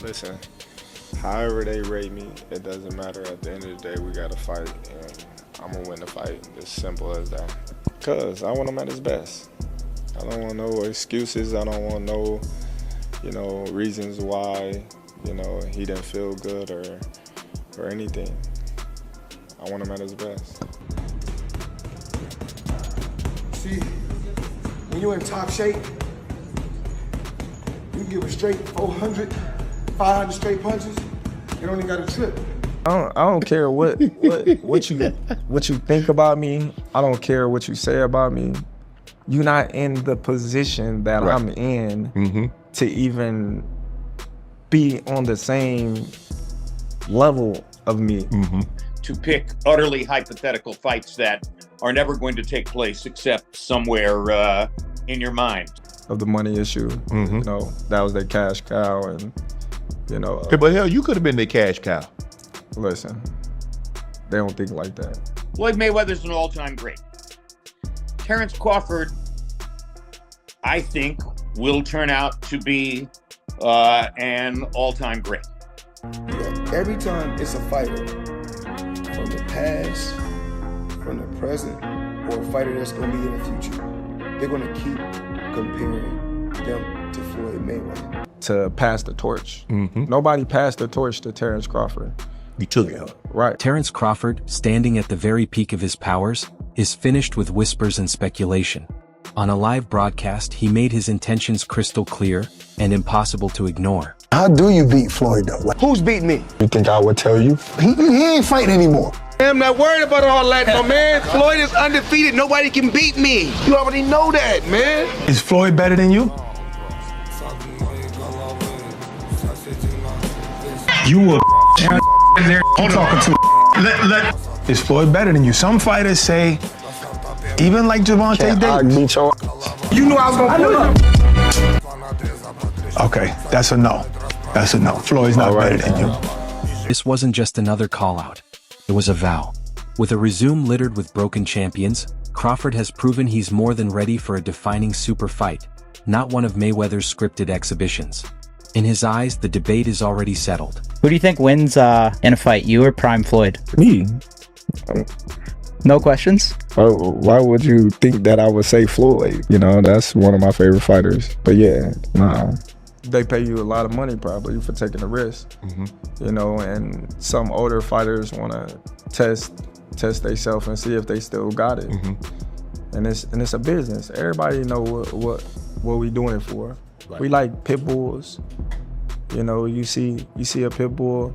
Listen, however they rate me, it doesn't matter. At the end of the day, we got to fight, and I'm going to win the fight. It's simple as that. Because I want him at his best. I don't want no excuses. I don't want no, reasons why, he didn't feel good or anything. I want him at his best. See, when you're in top shape, you give a straight 400, 500 straight punches, you don't even got a trip. I don't care what you think about me. I don't care what you say about me. You're not in the position that I'm in to even be on the same level of me. To pick utterly hypothetical fights that are never going to take place except somewhere in your mind. Of the money issue, that was their cash cow, and Hey, but hell, you could have been their cash cow. Listen, they don't think like that. Floyd Mayweather's an all-time great. Terence Crawford, I think, will turn out to be an all-time great. Yeah, every time it's a fighter from the past, from the present, or a fighter that's going to be in the future, they're going to keep comparing them to Floyd Mayweather. To pass the torch. Nobody passed the torch to Terence Crawford. He took it. Right. Terence Crawford, standing at the very peak of his powers, is finished with whispers and speculation. On a live broadcast, he made his intentions crystal clear and impossible to ignore. How do you beat Floyd though? Who's beating me? You think I would tell you? He ain't fighting anymore. I'm not worried about all that, my man. Floyd is undefeated. Nobody can beat me. You already know that, man. Is Floyd better than you? You were there talking to. Is Floyd better than you? Some fighters say, even like Gervonta Davis. You knew I was gonna put him. Okay, that's a no. That's a no. Floyd's not better than you. This wasn't just another call-out. It was a vow. With a resume littered with broken champions, Crawford has proven he's more than ready for a defining super fight, not one of Mayweather's scripted exhibitions. In his eyes, the debate is already settled. Who do you think wins in a fight, you or Prime Floyd? Me. No questions? Why would you think that I would say Floyd? That's one of my favorite fighters. But yeah, nah. They pay you a lot of money probably for taking a risk. And some older fighters want to test themselves and see if they still got it. And it's a business. Everybody know what we doing it for. Right. We like pit bulls. You see a pit bull.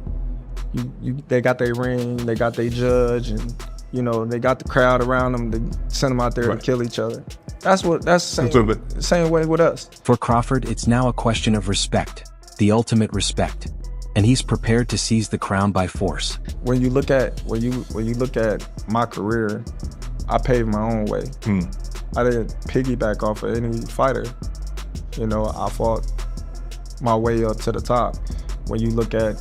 They got their ring. They got their judge, and they got the crowd around them to send them out there to kill each other. That's the same way with us. For Crawford, it's now a question of respect, the ultimate respect, and he's prepared to seize the crown by force. When you look at my career, I paved my own way. I didn't piggyback off of any fighter. I fought my way up to the top. When you look at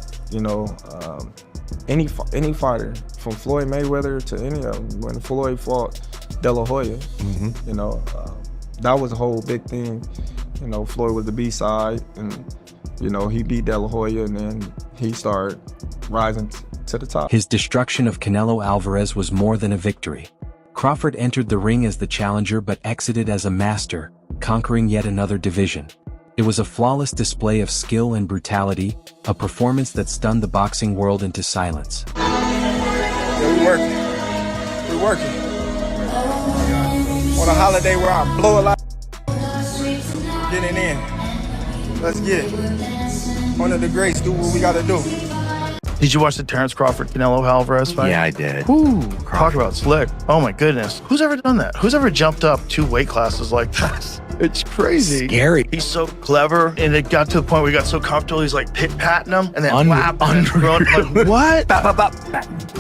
any fighter, from Floyd Mayweather to any of them, when Floyd fought De La Hoya, that was a whole big thing. Floyd was the B-side, and he beat De La Hoya, and then he started rising to the top. His destruction of Canelo Alvarez was more than a victory. Crawford entered the ring as the challenger but exited as a master, conquering yet another division. It was a flawless display of skill and brutality, a performance that stunned the boxing world into silence. Yeah, we working. On a holiday where I blow a lot, getting in. Let's get it. Under the grace, do what we gotta do. Did you watch the Terence Crawford Canelo Alvarez fight? Yeah, I did. Ooh, talk about slick. Oh my goodness. Who's ever done that? Who's ever jumped up 2 weight classes like that? It's crazy. Scary. He's so clever, and it got to the point where he got so comfortable, he's like pit-patting him, and then like, what?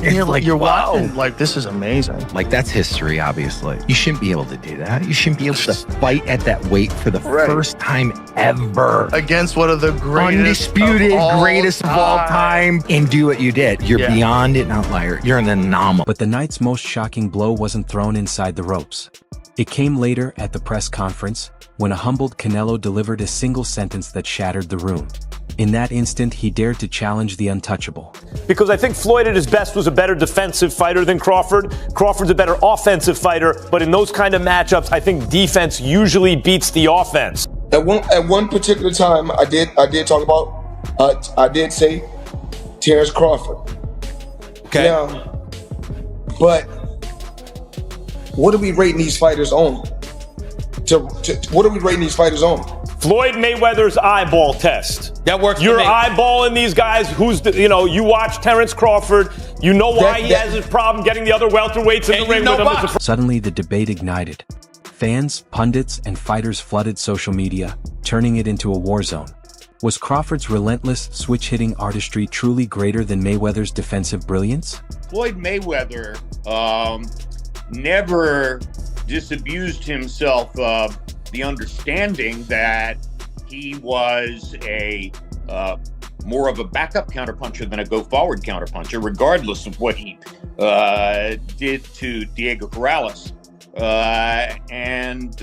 And you're wow. watching, like, this is amazing. Like, that's history, obviously. You shouldn't be able to do that. You shouldn't be able to fight at that weight for the first time ever. Against one of the greatest undisputed greatest of all time, and do what you did. You're beyond an outlier. You're an anomaly. But the night's most shocking blow wasn't thrown inside the ropes. It came later at the press conference, when a humbled Canelo delivered a single sentence that shattered the room. In that instant, he dared to challenge the untouchable. Because I think Floyd at his best was a better defensive fighter than Crawford. Crawford's a better offensive fighter, but in those kind of matchups, I think defense usually beats the offense. At one particular time, I did talk about, I did say Terence Crawford. Okay. Now, but what are we rating these fighters on? What are we rating these fighters on? Floyd Mayweather's eyeball test. That works. You're eyeballing these guys. You watch Terence Crawford. You know why he has his problem getting the other welterweights in the ring with him. Suddenly, the debate ignited. Fans, pundits, and fighters flooded social media, turning it into a war zone. Was Crawford's relentless, switch-hitting artistry truly greater than Mayweather's defensive brilliance? Floyd Mayweather never disabused himself of the understanding that he was a more of a backup counterpuncher than a go-forward counterpuncher, regardless of what he did to Diego Corrales. And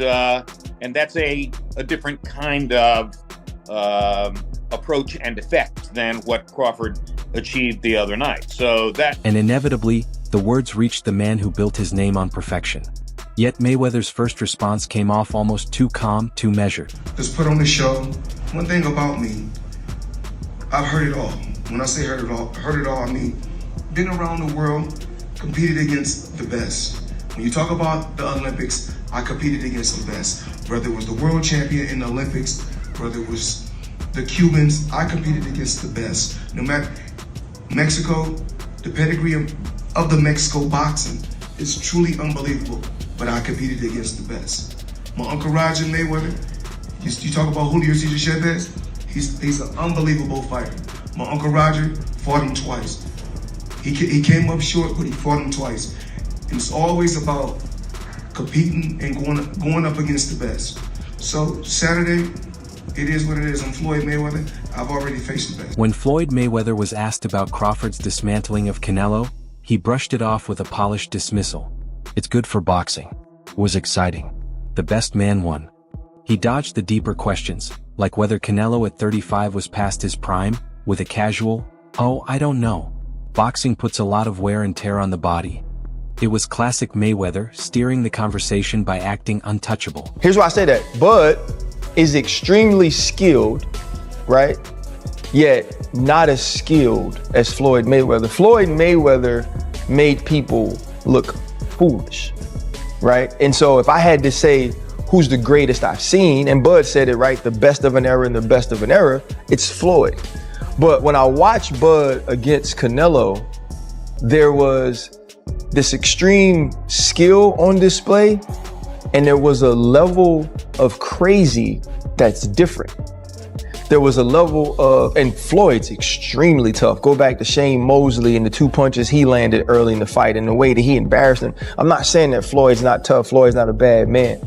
that's a different kind of approach and effect than what Crawford achieved the other night. And inevitably, the words reached the man who built his name on perfection. Yet Mayweather's first response came off almost too calm, too measured. Let's put on the show. One thing about me, I've heard it all. When I say heard it all, I mean been around the world, competed against the best. When you talk about the Olympics, I competed against the best. Whether it was the world champion in the Olympics, whether it was the Cubans, I competed against the best. No matter Mexico, the pedigree of the Mexico boxing is truly unbelievable. But I competed against the best. My Uncle Roger Mayweather, you talk about Julio Cesar Chavez, he's an unbelievable fighter. My Uncle Roger fought him twice. He came up short, but he fought him twice. And it's always about competing and going up against the best. So Saturday, it is what it is. I'm Floyd Mayweather. I've already faced the best. When Floyd Mayweather was asked about Crawford's dismantling of Canelo, he brushed it off with a polished dismissal. It's good for boxing. It was exciting. The best man won. He dodged the deeper questions, like whether Canelo at 35 was past his prime, with a casual, "Oh, I don't know." Boxing puts a lot of wear and tear on the body. It was classic Mayweather, steering the conversation by acting untouchable. Here's why I say that. Bud is extremely skilled, right? Yet not as skilled as Floyd Mayweather. Floyd Mayweather made people look foolish, right? And so if I had to say who's the greatest I've seen, and Bud said it right, the best of an era and the best of an era, it's Floyd. But when I watched Bud against Canelo, there was this extreme skill on display, and there was a level of crazy that's different. There was a level of, and Floyd's extremely tough. Go back to Shane Mosley and the 2 punches he landed early in the fight and the way that he embarrassed him. I'm not saying that Floyd's not tough, Floyd's not a bad man,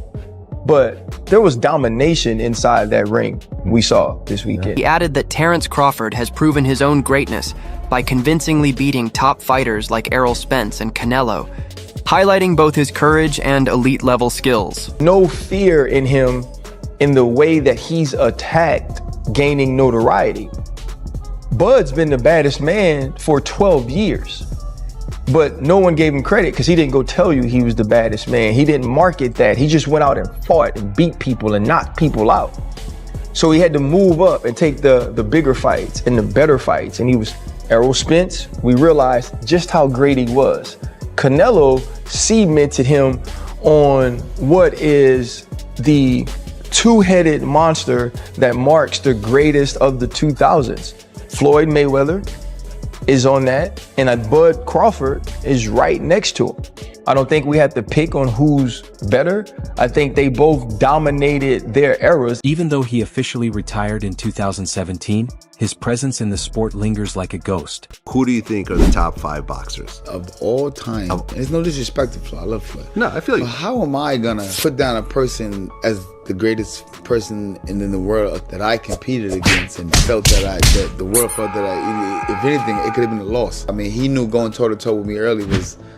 but there was domination inside that ring we saw this weekend. He added that Terence Crawford has proven his own greatness by convincingly beating top fighters like Errol Spence and Canelo, highlighting both his courage and elite-level skills. No fear in him in the way that he's attacked, gaining notoriety. Bud's been the baddest man for 12 years, but no one gave him credit because he didn't go tell you he was the baddest man. He didn't market that. He just went out and fought and beat people and knocked people out. So he had to move up and take the bigger fights and the better fights. And he was Errol Spence. We realized just how great he was. Canelo cemented him on what is the two-headed monster that marks the greatest of the 2000s. Floyd Mayweather is on that, and Bud Crawford is right next to him. I don't think we have to pick on who's better. I think they both dominated their eras. Even though he officially retired in 2017, his presence in the sport lingers like a ghost. Who do you think are the top 5 boxers? Of all time. There's no disrespect to Floyd. I love Floyd. No, I feel you. But how am I gonna put down a person as the greatest person in the world that I competed against and felt that the world felt that if anything, it could have been a loss. I mean, he knew going toe to toe with me early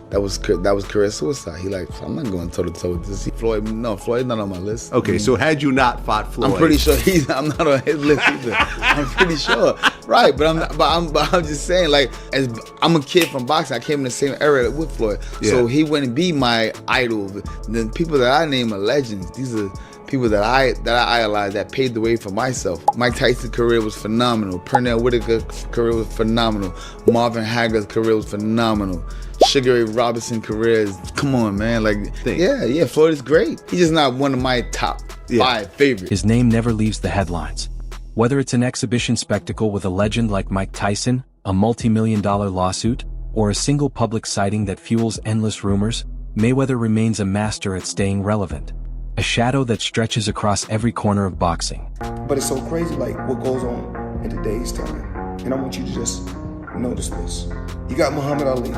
that was career suicide. He like, I'm not going toe to toe with this. Floyd's not on my list. Okay, so had you not fought Floyd, I'm pretty sure I'm not on his list either. I'm pretty sure. Right, but I'm just saying, like, as I'm a kid from boxing, I came in the same era with Floyd. Yeah. So he wouldn't be my idol. The people that I name are legends. These are people that I idolize, that paved the way for myself. Mike Tyson's career was phenomenal. Pernell Whitaker's career was phenomenal. Marvin Hagler's career was phenomenal. Sugar Ray Robinson's career is, come on, man. Like, yeah, Floyd is great. He's just not one of my top 5 favorites. His name never leaves the headlines. Whether it's an exhibition spectacle with a legend like Mike Tyson, a multi-million-dollar lawsuit, or a single public sighting that fuels endless rumors, Mayweather remains a master at staying relevant. A shadow that stretches across every corner of boxing. But it's so crazy, like, what goes on in today's time. And I want you to just notice this. You got Muhammad Ali.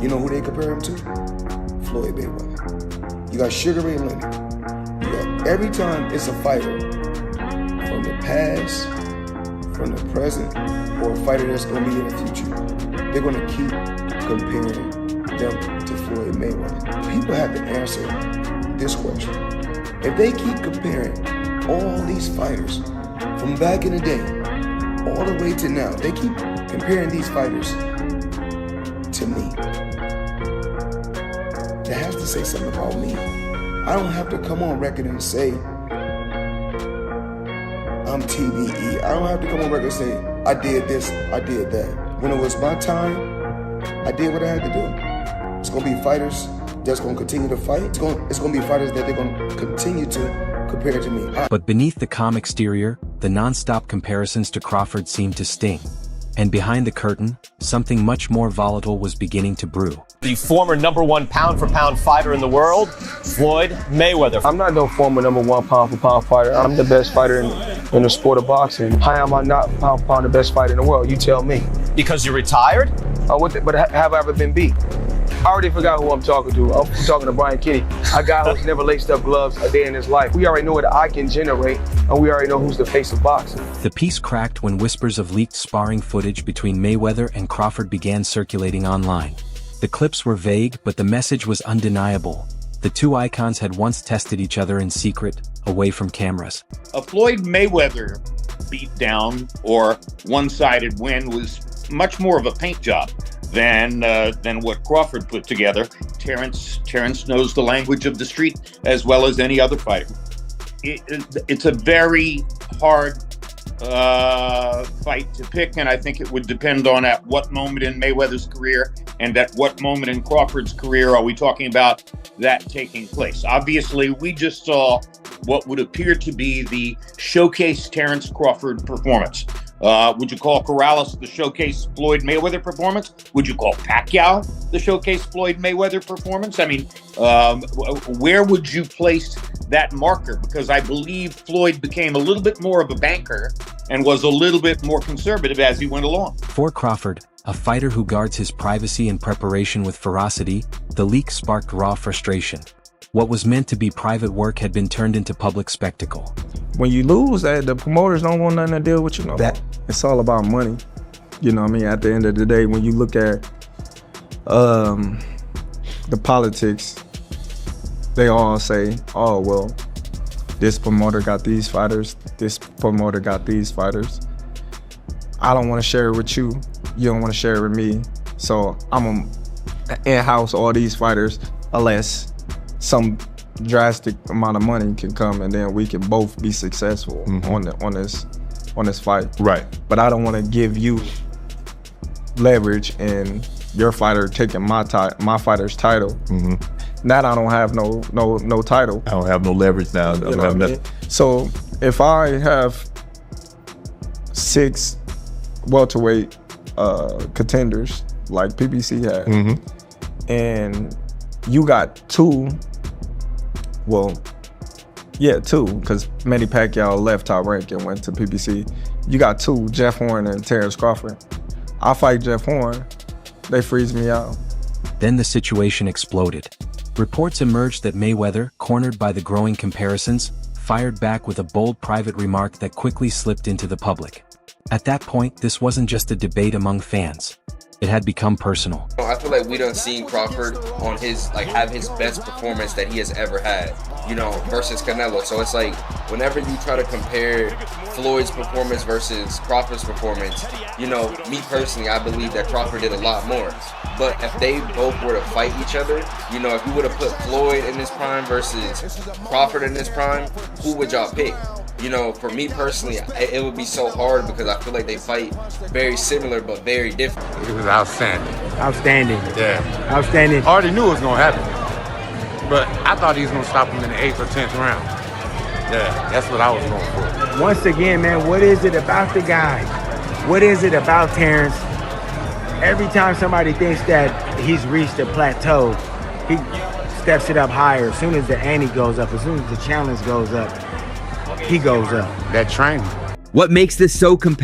You know who they compare him to? Floyd Mayweather. You got Sugar Ray Leonard. You got, every time it's a fighter from the past, from the present, or a fighter that's going to be in the future, they're going to keep comparing them to Floyd Mayweather. People have to answer this question. If they keep comparing all these fighters from back in the day all the way to now, they keep comparing these fighters to me, that has to say something about me. I don't have to come on record and say I'm TVE. I don't have to come on record and say I did this, I did that. When it was my time, I did what I had to do. It's gonna be fighters that's gonna continue to fight. It's gonna be fighters that they're gonna continue to compare to me. But beneath the calm exterior, the non-stop comparisons to Crawford seemed to sting. And behind the curtain, something much more volatile was beginning to brew. The former #1 pound-for-pound fighter in the world, Floyd Mayweather. I'm not no former #1 pound-for-pound fighter. I'm the best fighter in the sport of boxing. How am I not pound-for-pound the best fighter in the world? You tell me. Because you're retired? But have I ever been beat? I already forgot who I'm talking to. I'm talking to Brian Kitty, a guy who's never laced up gloves a day in his life. We already know what I can generate, and we already know who's the face of boxing. The piece cracked when whispers of leaked sparring footage between Mayweather and Crawford began circulating online. The clips were vague, but the message was undeniable. The two icons had once tested each other in secret, away from cameras. A Floyd Mayweather beatdown or one-sided win was much more of a paint job than what Crawford put together. Terence knows the language of the street as well as any other fighter. It's a very hard fight to pick, and I think it would depend on at what moment in Mayweather's career and at what moment in Crawford's career are we talking about that taking place. Obviously, we just saw what would appear to be the showcase Terence Crawford performance. Would you call Corrales the showcase Floyd Mayweather performance? Would you call Pacquiao the showcase Floyd Mayweather performance? I mean, where would you place that marker? Because I believe Floyd became a little bit more of a banker and was a little bit more conservative as he went along. For Crawford, a fighter who guards his privacy and preparation with ferocity, the leak sparked raw frustration. What was meant to be private work had been turned into public spectacle. When you lose, the promoters don't want nothing to deal with you no more. It's all about money. You know what I mean? At the end of the day, when you look at the politics, they all say, oh, well, this promoter got these fighters, this promoter got these fighters. I don't want to share it with you. You don't want to share it with me. So I'm going to in-house all these fighters unless some drastic amount of money can come and then we can both be successful on this fight. Right. But I don't want to give you leverage and your fighter taking my fighter's title. Now I don't have no title. I don't have no leverage now. I don't have nothing. So if I have 6 welterweight contenders like PBC had, and you got 2. Well, yeah, 2, because Manny Pacquiao left Top Rank and went to PBC. You got 2, Jeff Horn and Terence Crawford. I fight Jeff Horn, they freeze me out. Then the situation exploded. Reports emerged that Mayweather, cornered by the growing comparisons, fired back with a bold private remark that quickly slipped into the public. At that point, this wasn't just a debate among fans. It had become personal. I feel like we done seen Crawford on his, like, have his best performance that he has ever had, you know, versus Canelo. So it's like, whenever you try to compare Floyd's performance versus Crawford's performance, you know, me personally, I believe that Crawford did a lot more. But if they both were to fight each other, you know, if you would have put Floyd in his prime versus Crawford in his prime, who would y'all pick? You know, for me personally, it would be so hard because I feel like they fight very similar but very different. It was outstanding. Outstanding. Yeah. Outstanding. I already knew it was going to happen. But I thought he was going to stop him in the 8th or 10th round. Yeah, that's what I was going for. Once again, man, what is it about the guy? What is it about Terence? Every time somebody thinks that he's reached a plateau, he steps it up higher. As soon as the ante goes up, as soon as the challenge goes up, he goes up. That training. What makes this so compelling?